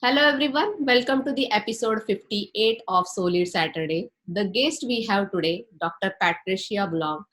Hello everyone, welcome to the episode 58 of SoLeadSaturday. The guest we have today, Dr. Patricia Boulogne,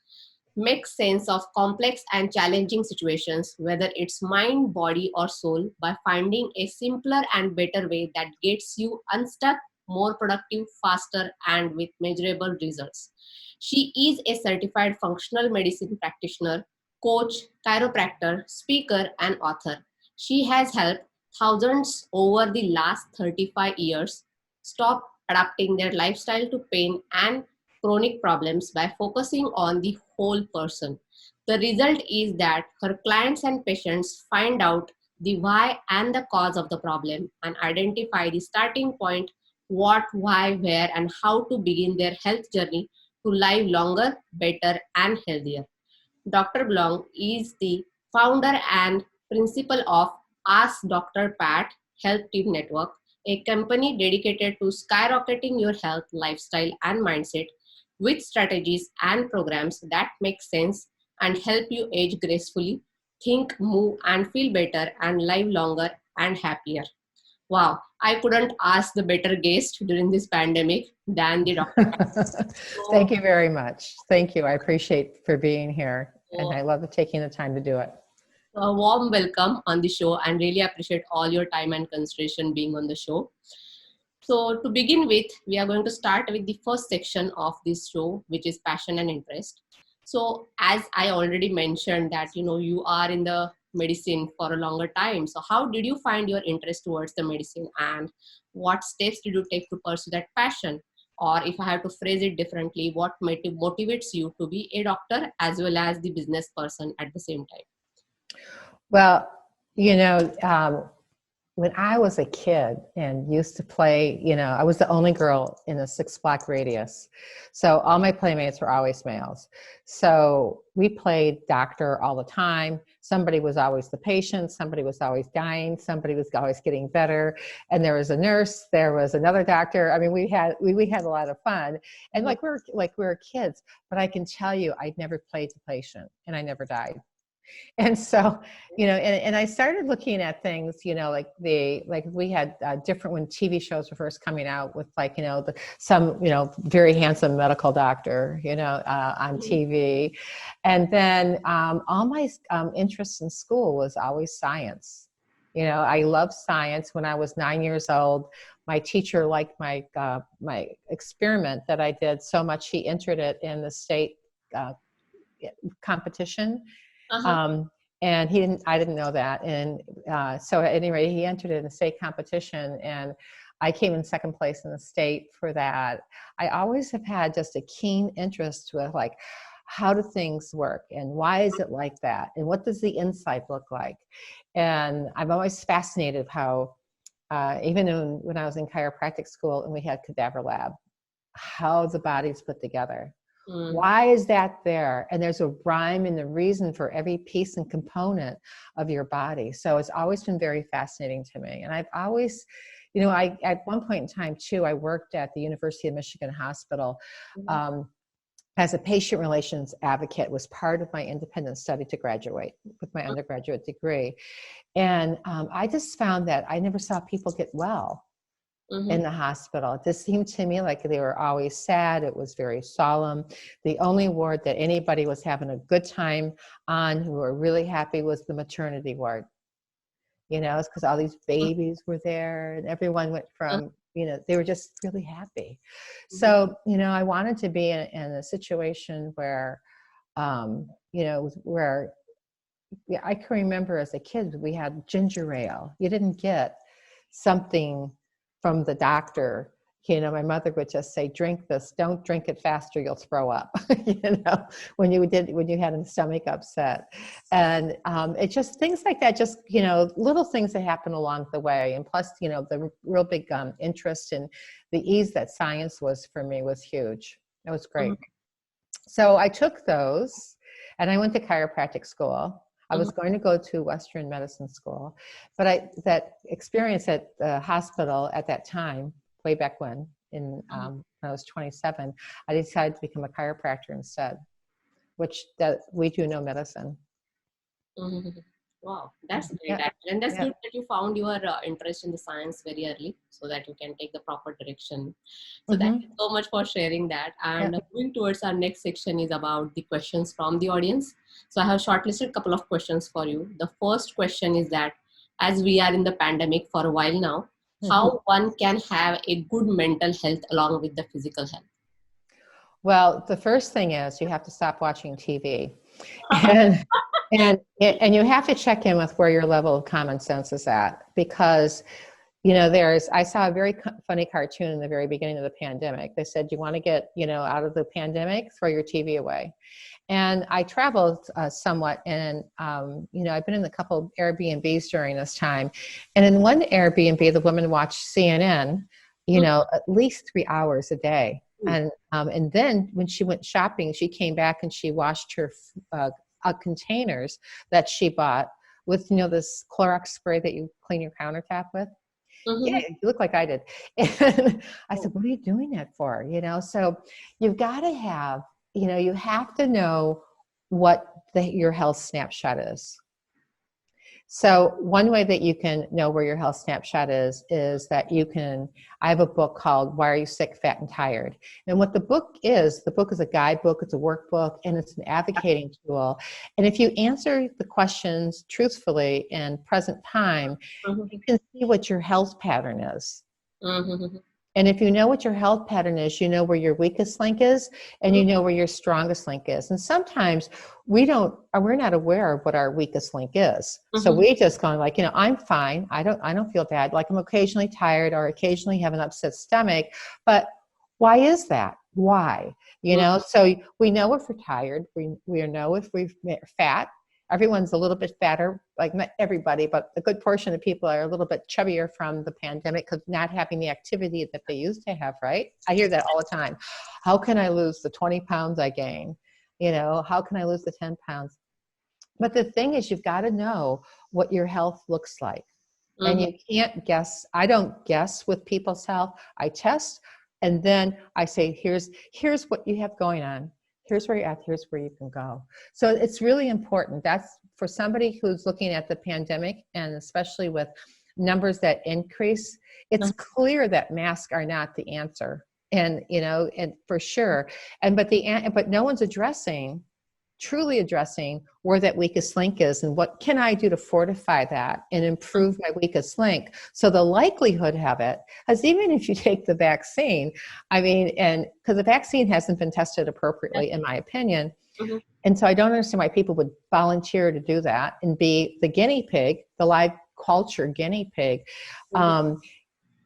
makes sense of complex and challenging situations, whether it's mind, body, or soul, by finding a simpler and better way that gets you unstuck, more productive, faster, and with measurable results. She is a certified functional medicine practitioner, coach, chiropractor, speaker, and author. She has helped thousands over the last 35 years stop adapting their lifestyle to pain and chronic problems by focusing on the whole person. The result is that her clients and patients find out the why and the cause of the problem and identify the starting point, what, why, where, and how to begin their health journey to live longer, better, and healthier. Dr. Boulogne is the founder and principal of AskDrPat HealthTeamNetwork, a company dedicated to skyrocketing your health, lifestyle, and mindset with strategies and programs that make sense and help you age gracefully, think, move, and feel better and live longer and happier. Wow, I couldn't ask the better guest during this pandemic than the Dr. Thank So, you very much. Thank you. I appreciate for being here, and I love taking the time to do it. a warm welcome on the show and really appreciate all your time and consideration being on the show. So, to begin with, we are going to start with the first section of this show, which is passion and interest. So, as I already mentioned, that you are in the medicine for a longer time. So, how did you find your interest towards the medicine, and what steps did you take to pursue that passion? Or, if I have to phrase it differently, what motivates you to be a doctor as well as the business person at the same time? Well, you know, when I was a kid and used to play, I was the only girl in a 6 block radius. So all my playmates were always males. So we played doctor all the time. Somebody was always the patient. Somebody was always dying. Somebody was always getting better. And there was a nurse. There was another doctor. I mean, we had a lot of fun. And we were kids. But I can tell you, I never played the patient, and I never died. And so, and I started looking at things, like we had different, when TV shows were first coming out with some, very handsome medical doctor, on TV. And then all my interest in school was always science. I loved science. When I was 9 years old, my teacher liked my experiment that I did so much, he entered it in the state competition. Uh-huh. And I didn't know that. And so at any rate, he entered in a state competition, and I came in second place in the state for that. I always have had just a keen interest with how do things work, and why is it like that? And what does the inside look like? And I'm always fascinated how, even when I was in chiropractic school and we had cadaver lab, how the body's put together. Why is that there? And there's a rhyme and a reason for every piece and component of your body. So it's always been very fascinating to me. And I've always, at one point in time too, I worked at the University of Michigan Hospital as a patient relations advocate. Was part of my independent study to graduate with my undergraduate degree. And I just found that I never saw people get well in the hospital. It just seemed to me like they were always sad. It was very solemn. The only ward that anybody was having a good time on, who were really happy, was the maternity ward. It's because all these babies were there, and everyone went from, they were just really happy. So, I wanted to be in a situation where, where I can remember as a kid, we had ginger ale. You didn't get something from the doctor. My mother would just say, drink this, don't drink it faster, you'll throw up, when you had a stomach upset. And it just, things like that, just, little things that happen along the way. And plus, the real big interest in the ease that science was for me was huge. It was great. So I took those, and I went to chiropractic school. I was going to go to Western medicine school, but that experience at the hospital at that time, way back when I was 27, I decided to become a chiropractor instead, which we do no medicine. Wow, that's great Yeah, actually. And that's yeah. good that you found your interest in the science very early so that you can take the proper direction. So thank you Hmm. so much for sharing that. Yeah. And moving towards our next section is about the questions from the audience. So I have shortlisted a couple of questions for you. The first question is that as we are in the pandemic for a while now, Mhm. how one can have a good mental health along with the physical health? Well, the first thing is you have to stop watching TV, and and you have to check in with where your level of common sense is at, because I saw a very funny cartoon in the very beginning of the pandemic. They said, you want to get out of the pandemic, throw your TV away. And I traveled somewhat, and I've been in a couple of Airbnbs during this time, and in one Airbnb, the woman watched CNN, at least 3 hours a day, and then when she went shopping, she came back and she washed her containers that she bought with this Clorox spray that you clean your countertop with. Yeah, Mhm. you look like I did. And I said, what are you doing that for? So you've got to have, you have to know what your health snapshot is. So one way that you can know where your health snapshot is that I have a book called Why Are You Sick, Fat, and Tired? And what the book is a guidebook, it's a workbook, and it's an advocating tool. And if you answer the questions truthfully in present time, Mhm. you can see what your health pattern is. Mhm. And if you know what your health pattern is, you know where your weakest link is, and you know where your strongest link is. And sometimes we're not aware of what our weakest link is. So Mhm. we just going like, I'm fine. I don't feel bad. Like I'm occasionally tired or occasionally have an upset stomach, but why is that? Why? So we know if we're tired, we know if we're fat. Everyone's a little bit fatter, like not everybody, but a good portion of people are a little bit chubbier from the pandemic because not having the activity that they used to have, right? I hear that all the time. How can I lose the 20 pounds I gained? How can I lose the 10 pounds? But the thing is, you've got to know what your health looks like. And Mhm. you can't guess. I don't guess with people's health. I test, and then I say, here's what you have going on. Here's where you're at. Here's where you can go. So it's really important. That's for somebody who's looking at the pandemic, and especially with numbers that increase, it's clear that masks are not the answer. And and for sure. But no one's truly addressing where that weakest link is and what can I do to fortify that and improve my weakest link. So the likelihood of it, as even if you take the vaccine, and because the vaccine hasn't been tested appropriately, in my opinion. Mhm. And so I don't understand why people would volunteer to do that and be the guinea pig, the live culture guinea pig. Mhm.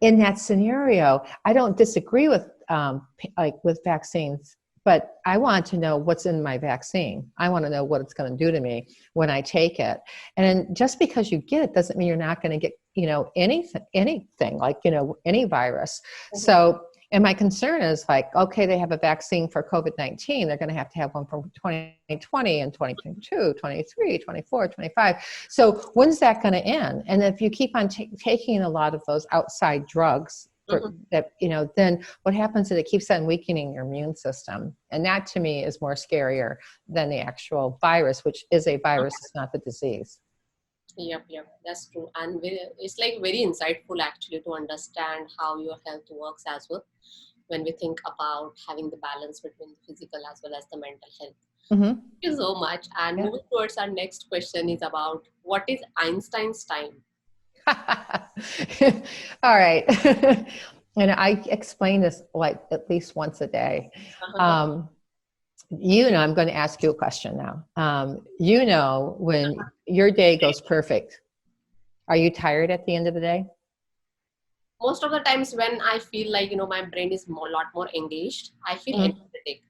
In that scenario, I don't disagree with with vaccines, but I want to know what's in my vaccine. I want to know what it's going to do to me when I take it. And just because you get it doesn't mean you're not going to get anything like any virus. Mhm. So. And my concern is like, okay, they have a vaccine for COVID-19. They're going to have one for 2020 and 2022, 23, 24, 25. So when's that going to end? And if you keep on taking a lot of those outside drugs Mhm. then what happens is it keeps on weakening your immune system. And that to me is more scarier than the actual virus, which is a virus, it's not the disease. Yep, that's true. And it's like very insightful actually to understand how your health works as well when we think about having the balance between the physical as well as the mental health. Mm-hmm. Thank you so much. And Yeah. moving towards our next question is about what is Einstein's time? All right. And I explain this like at least once a day. Um, I'm going to ask you a question now. When your day goes perfect, are you tired at the end of the day? Most of the times when I feel like, my brain is lot more engaged, I feel Mhm. energetic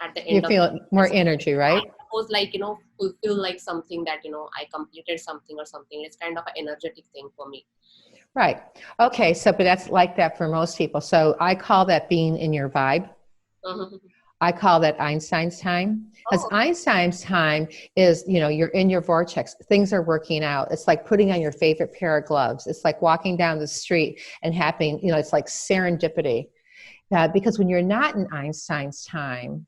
at the You end of the feel more day. energy, I right? suppose like, fulfill like something that, I completed something or something. It's kind of an energetic thing for me. Right. Okay. But that's like that for most people. So I call that being in your vibe. Mhm. I call that Einstein's time, because Oh, Einstein's time is, you're in your vortex. Things are working out. It's like putting on your favorite pair of gloves. It's like walking down the street and having, it's like serendipity. Because when you're not in Einstein's time,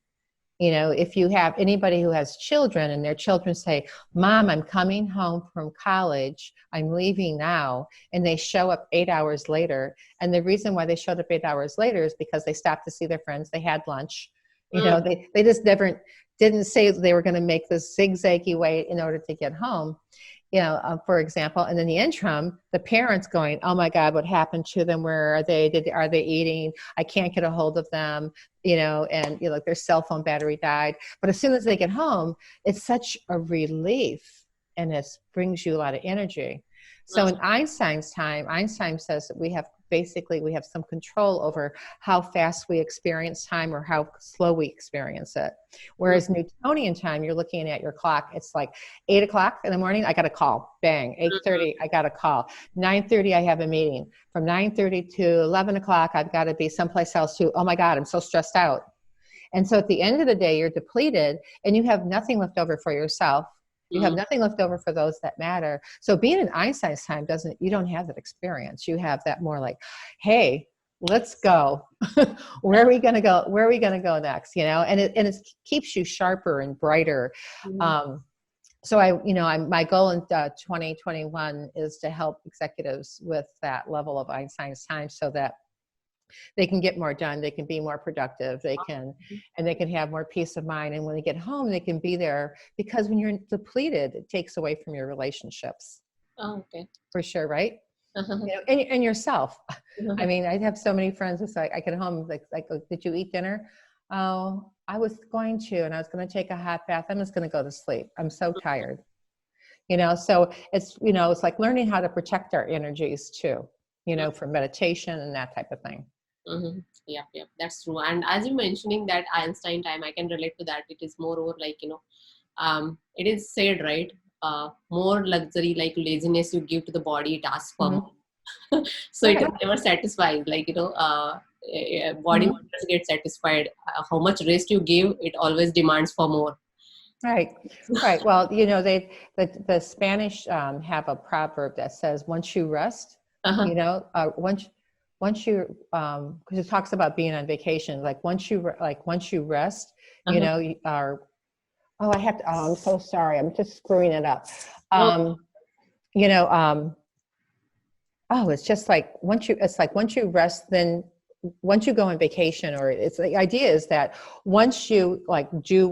You know, if you have anybody who has children and their children say, Mom, I'm coming home from college, I'm leaving now, and they show up 8 hours later. And the reason why they showed up 8 hours later is because they stopped to see their friends, they had lunch. You know, they just never didn't say they were going to make this zigzaggy way in order to get home. You know, for example, and in the interim, the parents going, oh my God, what happened to them? Where are they? Are they eating? I can't get a hold of them, you know, and you know, like their cell phone battery died. But as soon as they get home, it's such a relief and it brings you a lot of energy. So in Einstein's time, Einstein says that we have some control over how fast we experience time or how slow we experience it. Whereas Newtonian time, you're looking at your clock, it's like 8 o'clock in the morning, I got a call, bang, 8:30, I got a call, 9:30, I have a meeting. From 9:30 to 11 o'clock, I've got to be someplace else too. Oh my God, I'm so stressed out. And so at the end of the day, you're depleted and you have nothing left over for yourself. You have nothing left over for those that matter. So being in Einstein's time you don't have that experience. You have that more like, hey, let's go. Where are we going to go? Where are we going to go next? You know, and it keeps you sharper and brighter. So my goal in 2021 is to help executives with that level of Einstein's time so that they can get more done, they can be more productive, they can have more peace of mind. And when they get home, they can be there, because when you're depleted, it takes away from your relationships. Oh, okay. For sure, right? You know, and yourself. I mean, I have so many friends who say, I get home, like, did you eat dinner? Oh, I was going to, and I was going to take a hot bath. I'm just going to go to sleep. I'm so tired. You know, so it's, you know, it's like learning how to protect our energies too, you know, for meditation and that type of thing. Yeah, that's true. And as you mentioning that Einstein time, I can relate to that. It is more over like, you know, it is said, right? More luxury, like laziness you give to the body, it asks for more. So it is never satisfied. Like, you know, body never gets satisfied. How much rest you give, it always demands for more. Right. Well, you know, the Spanish have a proverb that says, once you rest, you know, once you, because it talks about being on vacation, like once you rest, you know, you are, I'm so sorry, I'm just screwing it up. You know, it's just like once you rest, then once you go on vacation, or it's the idea is that once you like do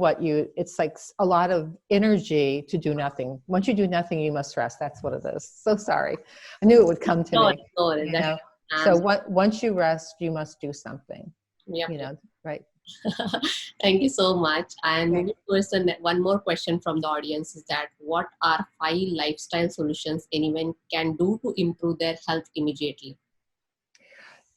it's like a lot of energy to do nothing. Once you do nothing, you must rest. That's what it is. So sorry. I knew it would come to me. You know? So once you rest, you must do something. You know, right. Thank you so much. And moving towards one more question from the audience is that what are 5 lifestyle solutions anyone can do to improve their health immediately?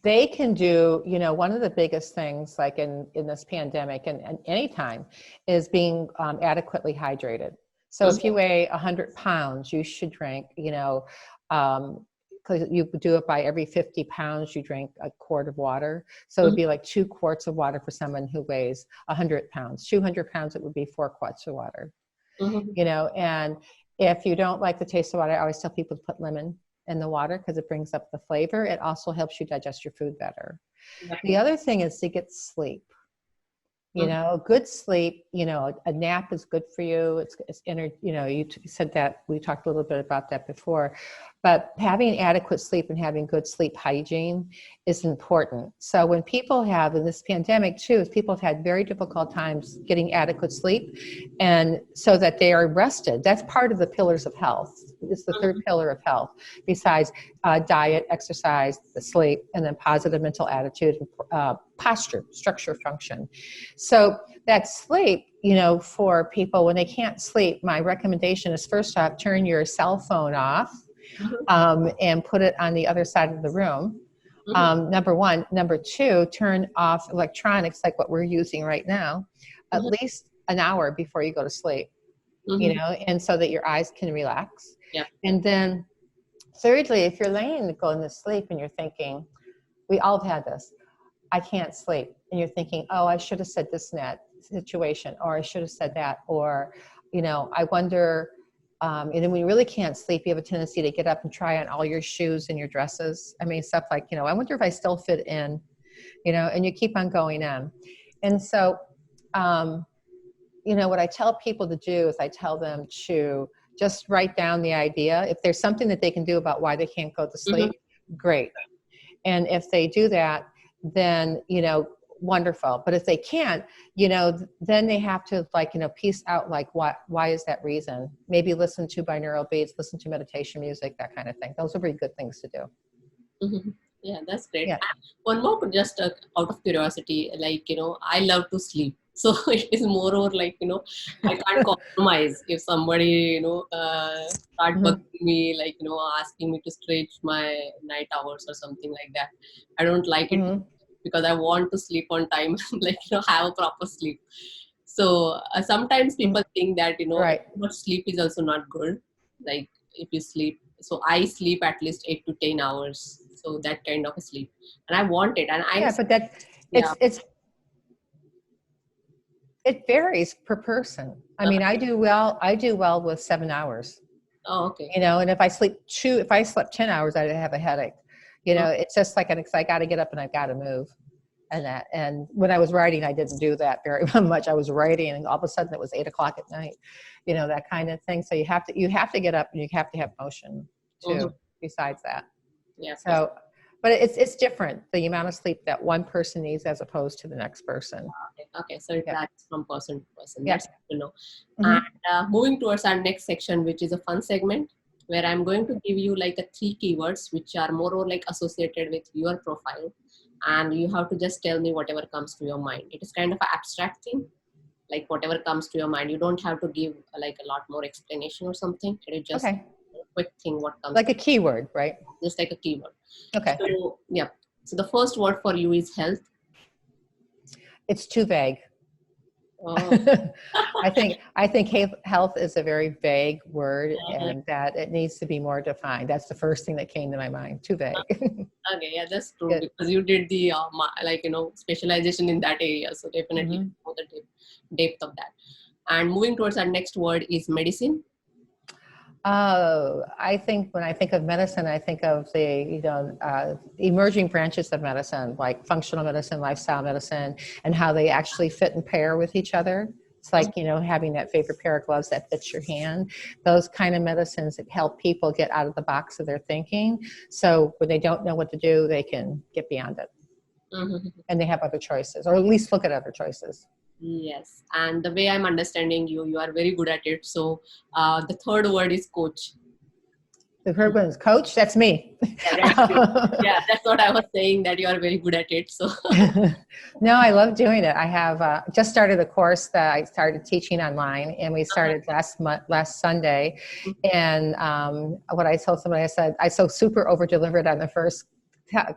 They can do, you know, one of the biggest things like in this pandemic and any time is being adequately hydrated. So if you weigh 100 pounds, you should drink, you know, because you do it by every 50 pounds, you drink a quart of water. So it'd be like 2 quarts of water for someone who weighs 100 pounds. 200 pounds, it would be 4 quarts of water. You know, and if you don't like the taste of water, I always tell people to put lemon in the water because it brings up the flavor. It also helps you digest your food better. The other thing is to get sleep. You know, good sleep, you know, a nap is good for you. It's you know, you said that, we talked a little bit about that before, but having adequate sleep and having good sleep hygiene is important. So when people have, in this pandemic too, people have had very difficult times getting adequate sleep, and so that they are rested. That's part of the pillars of health. It's the third pillar of health, besides diet, exercise, the sleep, and then positive mental attitude, posture, structure, function. So that sleep, you know, for people when they can't sleep, my recommendation is first off, turn your cell phone off and put it on the other side of the room. Number one. Number two, turn off electronics like what we're using right now, at least an hour before you go to sleep, you know, and so that your eyes can relax. And then thirdly, if you're going to sleep and you're thinking, we all have had this, I can't sleep. And you're thinking, oh, I should have said this in that situation, or I should have said that, or, you know, I wonder, and then when you really can't sleep, you have a tendency to get up and try on all your shoes and your dresses. I mean, stuff like, you know, I wonder if I still fit in, you know, and you keep on going on. And so what I tell people to do is I tell them to just write down the idea. If there's something that they can do about why they can't go to sleep, great. And if they do that, then, wonderful. But if they can't, then they have to piece out why is that reason? Maybe listen to binaural beats, listen to meditation music, that kind of thing. Those are very good things to do. Yeah, that's great. Yeah. One more, just out of curiosity, I love to sleep. So it is more or I can't compromise if somebody, start bugging me, asking me to stretch my night hours or something like that. I don't like it because I want to sleep on time, have a proper sleep. So sometimes people think that, Right. too much sleep is also not good. Like if you sleep, so I sleep at least 8 to 10 hours. So that kind of a sleep, and I want it. And but it varies per person. I mean, I do well with 7 hours. Oh, okay. And if I slept 10 hours, I'd have a headache. It's just I got to get up and I've got to move. And when I was writing, I didn't do that very much. I was writing and all of a sudden it was 8 o'clock at night, that kind of thing. So you have to get up and you have to have motion too, besides that. Yeah. So, but it's different, the amount of sleep that one person needs as opposed to the next person. Okay. So that's from person to person. Yes. That's good to know. And moving towards our next section, which is a fun segment, where I'm going to give you 3 keywords, which are more or associated with your profile. And you have to just tell me whatever comes to your mind. It is kind of an abstract thing, whatever comes to your mind. You don't have to give a lot more explanation or something. It is just a quick thing what comes. Like a keyword, right? Just like a keyword. Okay. So, yeah. So the first word for you is health. It's too vague. Oh. I think health is a very vague word, and that it needs to be more defined. That's the first thing that came to my mind. Too vague. Okay, yeah, that's true. Good. Because you did the specialization in that area, so definitely know the depth of that. And moving towards our next word is medicine. I think when I think of medicine, I think of the emerging branches of medicine, like functional medicine, lifestyle medicine, and how they actually fit and pair with each other. It's like, having that favorite pair of gloves that fits your hand. Those kind of medicines that help people get out of the box of their thinking. So when they don't know what to do, they can get beyond it. And they have other choices, or at least look at other choices. Yes. And the way I'm understanding you, you are very good at it. So the third word is coach. The third one is coach. That's me. Yeah, that's what I was saying, that you are very good at it. So no, I love doing it. I have just started a course that I started teaching online, and we started last Sunday. And what I told somebody, I said, I so super over delivered on the first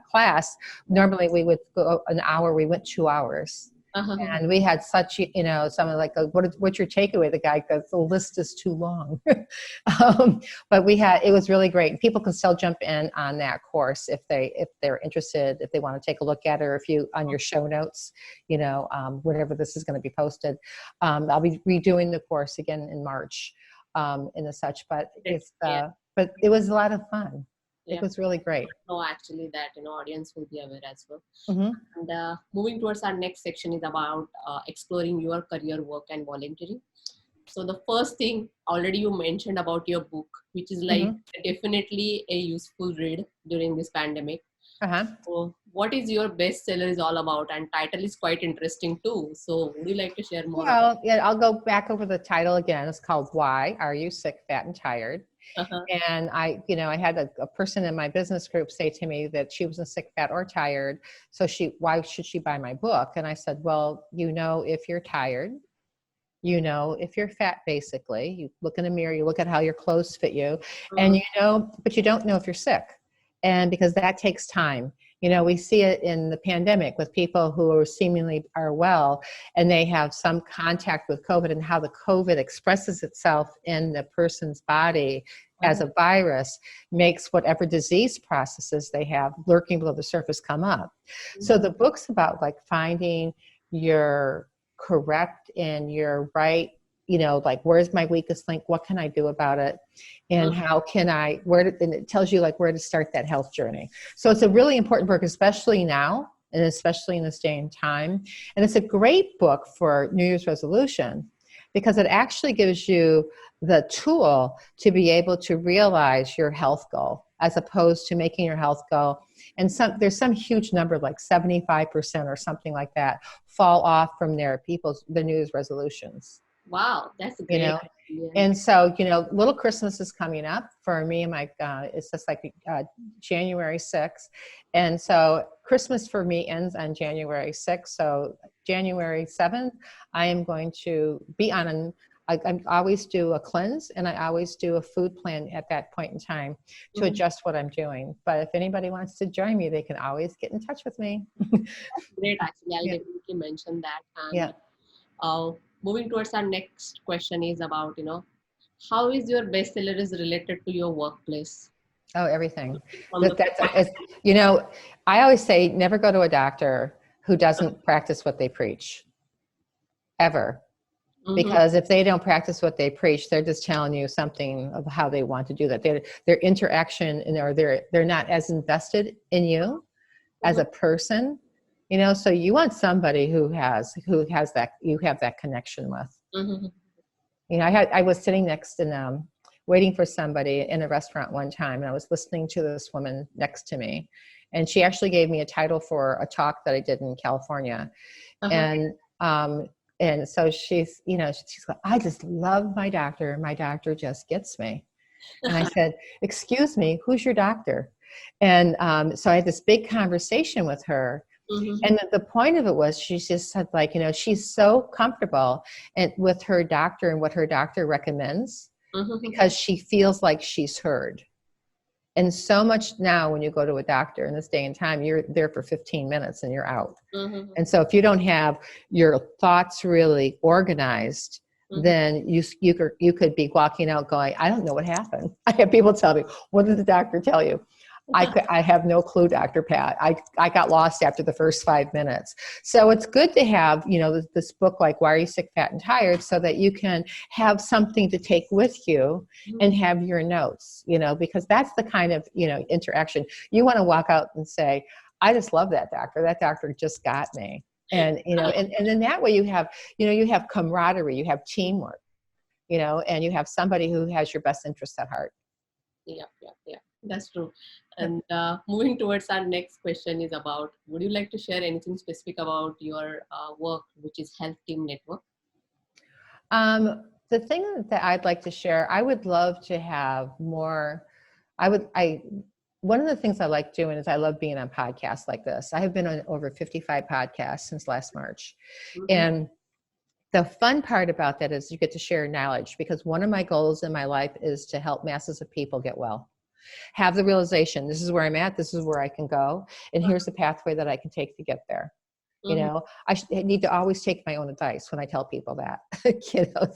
class. Normally we would go an hour. We went 2 hours. And we had such, someone what's your takeaway? The guy goes, the list is too long. But it was really great. People can still jump in on that course if they're interested, if they want to take a look at it, or if you, on your show notes, whenever this is going to be posted. I'll be redoing the course again in March, and as such, but but it was a lot of fun. It was really great. No, actually, that audience will be aware as well. And moving towards our next section is about exploring your career, work, and volunteering. So the first thing, already you mentioned about your book, which is definitely a useful read during this pandemic. So what is your bestseller is all about? And title is quite interesting too. So would you like to share more? Well, I'll go back over the title again. It's called Why Are You Sick, Fat, and Tired? And I had a person in my business group say to me that she wasn't sick, fat, or tired. So why should she buy my book? And I said, well, if you're tired, if you're fat, basically, you look in the mirror, you look at how your clothes fit you, and but you don't know if you're sick. And because that takes time. We see it in the pandemic with people who are seemingly are well, and they have some contact with COVID, and how the COVID expresses itself in the person's body as a virus makes whatever disease processes they have lurking below the surface come up. So the book's about finding your correct and your right, where's my weakest link? What can I do about it? And how can and it tells you where to start that health journey. So it's a really important book, especially now, and especially in this day and time. And it's a great book for New Year's resolution, because it actually gives you the tool to be able to realize your health goal, as opposed to making your health goal. And there's some huge number, like 75% or something like that, fall off from the New Year's resolutions. Wow, that's You great. know, and so, little Christmas is coming up for me and my, it's just like January 6th. And so Christmas for me ends on January 6th. So January 7th, I am going to be I always do a cleanse, and I always do a food plan at that point in time to adjust what I'm doing. But if anybody wants to join me, they can always get in touch with me. That's great, actually. I'll Yeah. definitely mention that. And Yeah. moving towards our next question is about, how is your bestseller is related to your workplace? Oh, everything. From the I always say never go to a doctor who doesn't practice what they preach, ever. Mhm, Because if they don't practice what they preach, they're just telling you something of how they want to do that. Their interaction, or they're not as invested in you as a person, so you want somebody who has that, you have that connection with. mhm, I was sitting next and waiting for somebody in a restaurant one time, and I was listening to this woman next to me, and she actually gave me a title for a talk that I did in California. And so she's like, I just love my doctor. My doctor just gets me. And I said, excuse me, who's your doctor? And so I had this big conversation with her. mhm, And the point of it was, she just said, like, she's so comfortable with her doctor and what her doctor recommends, mhm, because she feels like she's heard. And so much now, when you go to a doctor in this day and time, you're there for 15 minutes and you're out. mhm, And so if you don't have your thoughts really organized, mhm. then you could be walking out going, I don't know what happened. I have people tell me, what did the doctor tell you? I have no clue, Dr. Pat. I got lost after the first 5 minutes. So it's good to have, this book like Why Are You Sick, Fat, and Tired, so that you can have something to take with you and have your notes, because that's the kind of, interaction. You want to walk out and say, I just love that doctor. That doctor just got me. And, and then that way you have camaraderie, you have teamwork, and you have somebody who has your best interests at heart. Yeah, yeah, yeah. That's true. And moving towards our next question is about, would you like to share anything specific about your work, which is Health Team Network? The thing that I'd like to share, I would love to have more. One of the things I like doing is I love being on podcasts like this. I have been on over 55 podcasts since last March. And the fun part about that is you get to share knowledge, because one of my goals in my life is to help masses of people get well. Have the realization, this is where I'm at, this is where I can go, and here's the pathway that I can take to get there. I need to always take my own advice when I tell people that,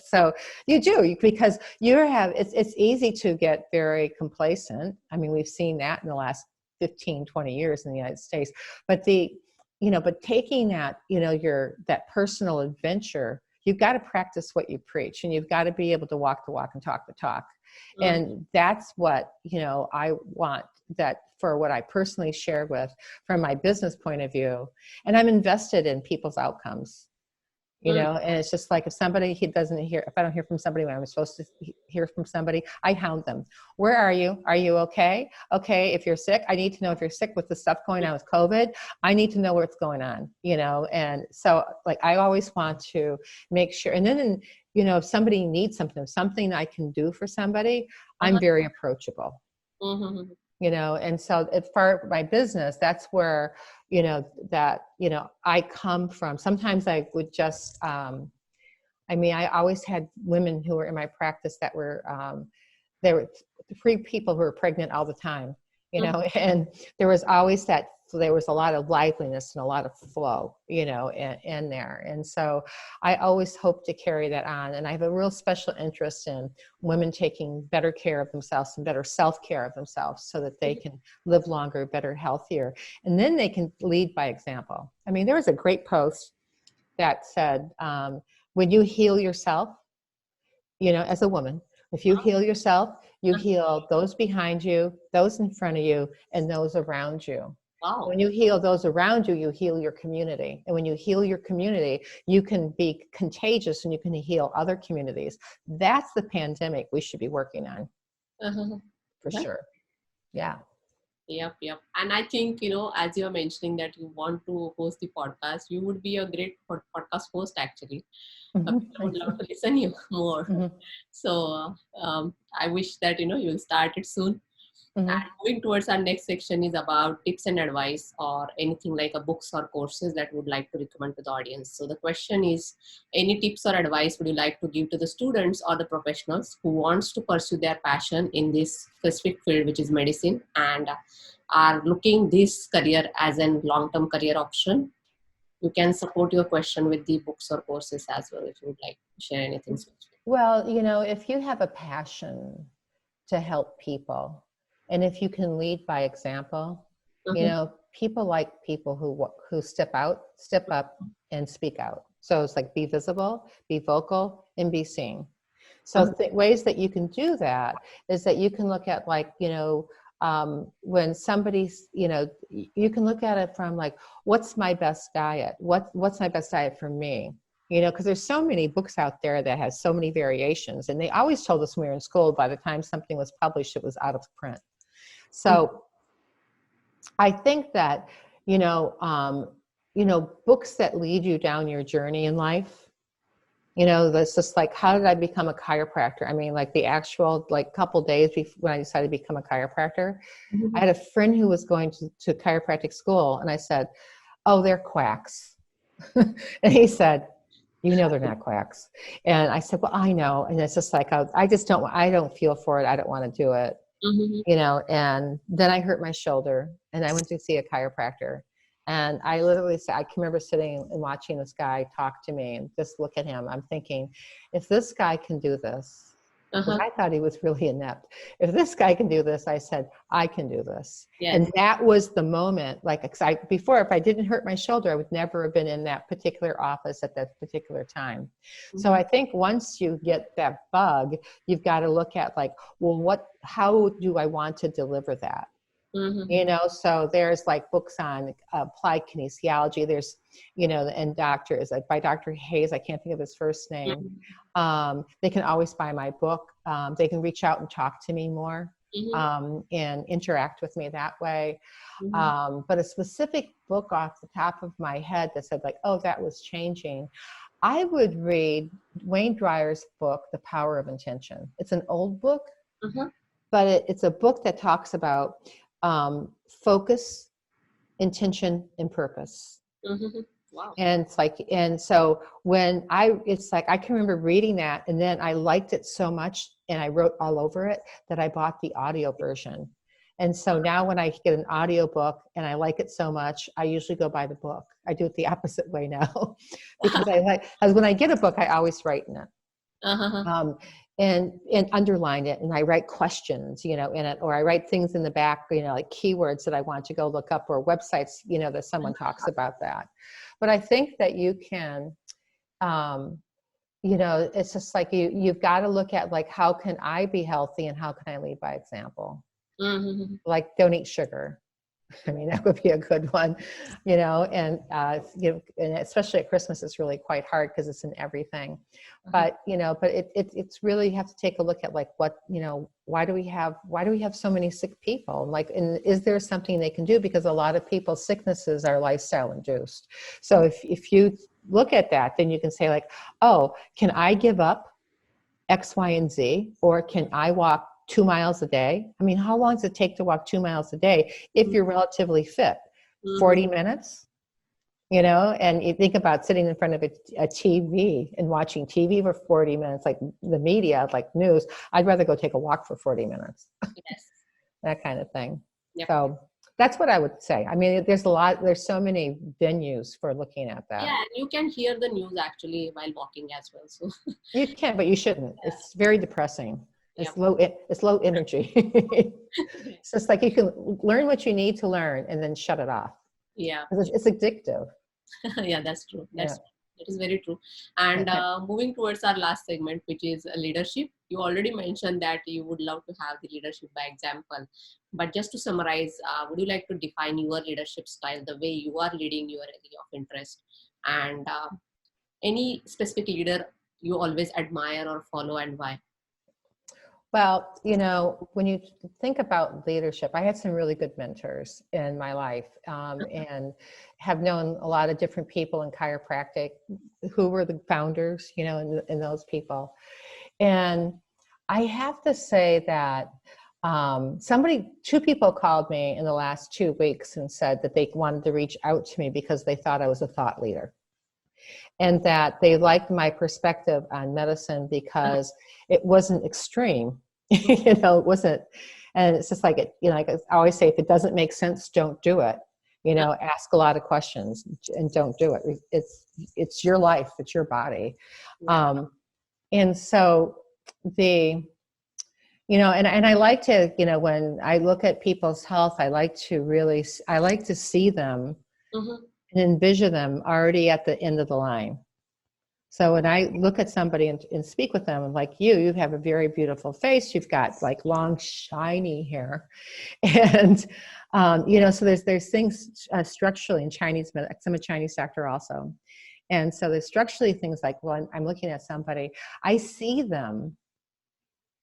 so you do, because it's easy to get very complacent. I mean, we've seen that in the last 15, 20 years in the United States, but but taking that, that personal adventure, you've got to practice what you preach, and you've got to be able to walk the walk and talk the talk. And that's what, I want that for what I personally share with from my business point of view. And I'm invested in people's outcomes, and it's just like, if I don't hear from somebody when I'm supposed to hear from somebody, I hound them. Where are you? Are you okay? Okay. If you're sick, I need to know if you're sick with the stuff going on with COVID. I need to know what's going on, and so, like, I always want to make sure. And then, if somebody needs something I can do for somebody, I'm very approachable. And so for my business, that's where, I come from. Sometimes I would just, I always had women who were in my practice that were, there were 3 people who were pregnant all the time, and there was always there was a lot of liveliness and a lot of flow, in there. And so I always hope to carry that on. And I have a real special interest in women taking better care of themselves and better self-care of themselves, so that they can live longer, better, healthier, and then they can lead by example. I mean, there was a great post that said, when you heal yourself, as a woman, if you heal yourself, you heal those behind you, those in front of you, and those around you. Wow. When you heal those around you, you heal your community. And when you heal your community, you can be contagious and you can heal other communities. That's the pandemic we should be working on, Uh-huh. for sure. Yeah. Yep. And I think, as you're mentioning that you want to host the podcast, you would be a great podcast host, actually. People would love to listen you more. So I wish that, you'll start it soon. And moving towards our next section is about tips and advice or anything like a books or courses that would like to recommend to the audience. So the question is, any tips or advice would you like to give to the students or the professionals who wants to pursue their passion in this specific field, which is medicine, and are looking this career as a long-term career option? You can support your question with the books or courses as well if you would like to share anything specific. Well, if you have a passion to help people, and if you can lead by example, people like people who step up and speak out. So it's like be visible, be vocal, and be seen. So ways that you can do that is that you can look at when somebody's, you can look at it from like, what's my best diet? What's my best diet for me? Because there's so many books out there that has so many variations, and they always told us when we were in school, by the time something was published, it was out of print. So I think that, books that lead you down your journey in life, that's just like, how did I become a chiropractor? I mean, like the actual, couple days before when I decided to become a chiropractor, I had a friend who was going to chiropractic school, and I said, oh, they're quacks. And he said, they're not quacks. And I said, well, I know. And it's just like, I don't feel for it. I don't want to do it. And then I hurt my shoulder and I went to see a chiropractor. And I literally said, I can remember sitting and watching this guy talk to me and just look at him. I'm thinking, if this guy can do this, I thought he was really inept. If this guy can do this, I said, I can do this. Yes. And that was the moment, before, if I didn't hurt my shoulder, I would never have been in that particular office at that particular time. So I think once you get that bug, you've got to look at how do I want to deliver that? So there's books on applied kinesiology. There's, and doctors by Dr. Hayes. I can't think of his first name. They can always buy my book. They can reach out and talk to me more and interact with me that way. But a specific book off the top of my head that said that was changing. I would read Wayne Dyer's book, The Power of Intention. It's an old book, but it's a book that talks about focus, intention, and purpose. Wow. And so I can remember reading that, and then I liked it so much and I wrote all over it that I bought the audio version. And so now when I get an audio book and I like it so much, I usually go buy the book. I do it the opposite way now because because when I get a book, I always write in it. And underline it, and I write questions, in it, or I write things in the back, like keywords that I want to go look up, or websites, that someone talks about that. But I think that you can, it's just like you've got to look at how can I be healthy and how can I lead by example? Don't eat sugar. I mean, that would be a good one, and especially at Christmas, it's really quite hard because it's in everything. But, it's really, you have to take a look at why do we have so many sick people? And is there something they can do? Because a lot of people's sicknesses are lifestyle induced. So if you look at that, then you can say oh, can I give up X, Y, and Z, or can I walk 2 miles a day? I mean, how long does it take to walk 2 miles a day if you're relatively fit? 40 minutes, and you think about sitting in front of a TV and watching TV for 40 minutes, like the media, like news. I'd rather go take a walk for 40 minutes. Yes. That kind of thing. Yep. So that's what I would say. I mean, there's so many venues for looking at that. Yeah, and you can hear the news actually while walking as well. So you can, but you shouldn't. Yeah. It's very depressing. It's low energy. It's just you can learn what you need to learn and then shut it off. Yeah. It's addictive. Yeah, that's true. That's true. It is very true. And moving towards our last segment, which is leadership, you already mentioned that you would love to have the leadership by example. But just to summarize, would you like to define your leadership style, the way you are leading your area of interest, and any specific leader you always admire or follow, and why? Well, you know, when you think about leadership, I had some really good mentors in my life, and have known a lot of different people in chiropractic who were the founders, you know, and those people. And I have to say that two people called me in the last 2 weeks and said that they wanted to reach out to me because they thought I was a thought leader, and that they liked my perspective on medicine because it wasn't extreme. You know, it wasn't, and it's just like it, you know, like I always say, if it doesn't make sense, don't do it. You know, ask a lot of questions and don't do it. It's your life, it's your body. And so you know, and I like to, you know, when I look at people's health, I like to see them and envision them already at the end of the line. So when I look at somebody and speak with them, like you have a very beautiful face. You've got like long, shiny hair. And, you know, so there's things structurally in Chinese medicine. I'm a Chinese doctor also. And so there's structurally things like, well, I'm looking at somebody, I see them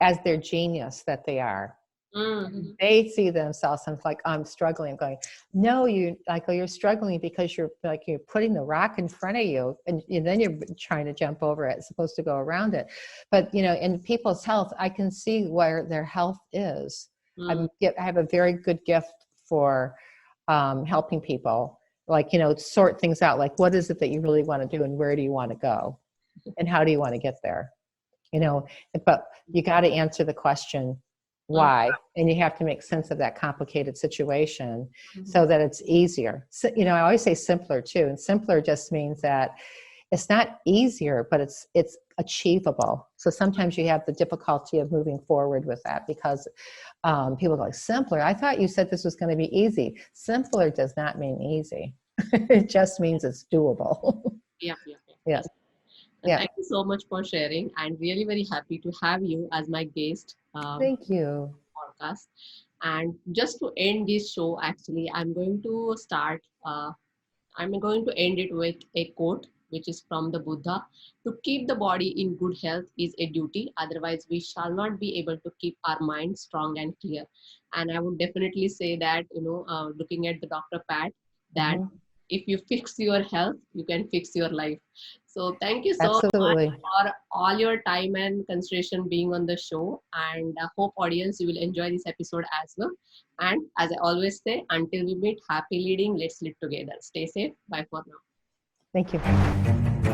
as their genius that they are. They see themselves and like, I'm struggling. I'm going, no, you're struggling because you're putting the rock in front of you, and then you're trying to jump over it. It's supposed to go around it. But, you know, in people's health, I can see where their health is. I have a very good gift for helping people, like, you know, sort things out. Like, what is it that you really want to do, and where do you want to go, and how do you want to get there? You know, but you got to answer the question, why, and you have to make sense of that complicated situation so that it's easier. So, you know, I always say simpler too, and simpler just means that it's not easier, but it's achievable. So sometimes you have the difficulty of moving forward with that because people go like, simpler, I thought you said this was going to be easy. Simpler does not mean easy. It just means it's doable. Yeah. Yeah. Thank you so much for sharing. I'm really very happy to have you as my guest. Thank you. Podcast. And just to end this show, actually, I'm going to end it with a quote, which is from the Buddha. To keep the body in good health is a duty. Otherwise, we shall not be able to keep our mind strong and clear. And I would definitely say that, you know, looking at the Dr. Pat, that if you fix your health, you can fix your life. So thank you so much Absolutely. for all your time and consideration being on the show. And I hope audience, you will enjoy this episode as well. And as I always say, until we meet, happy leading, let's live together. Stay safe. Bye for now. Thank you.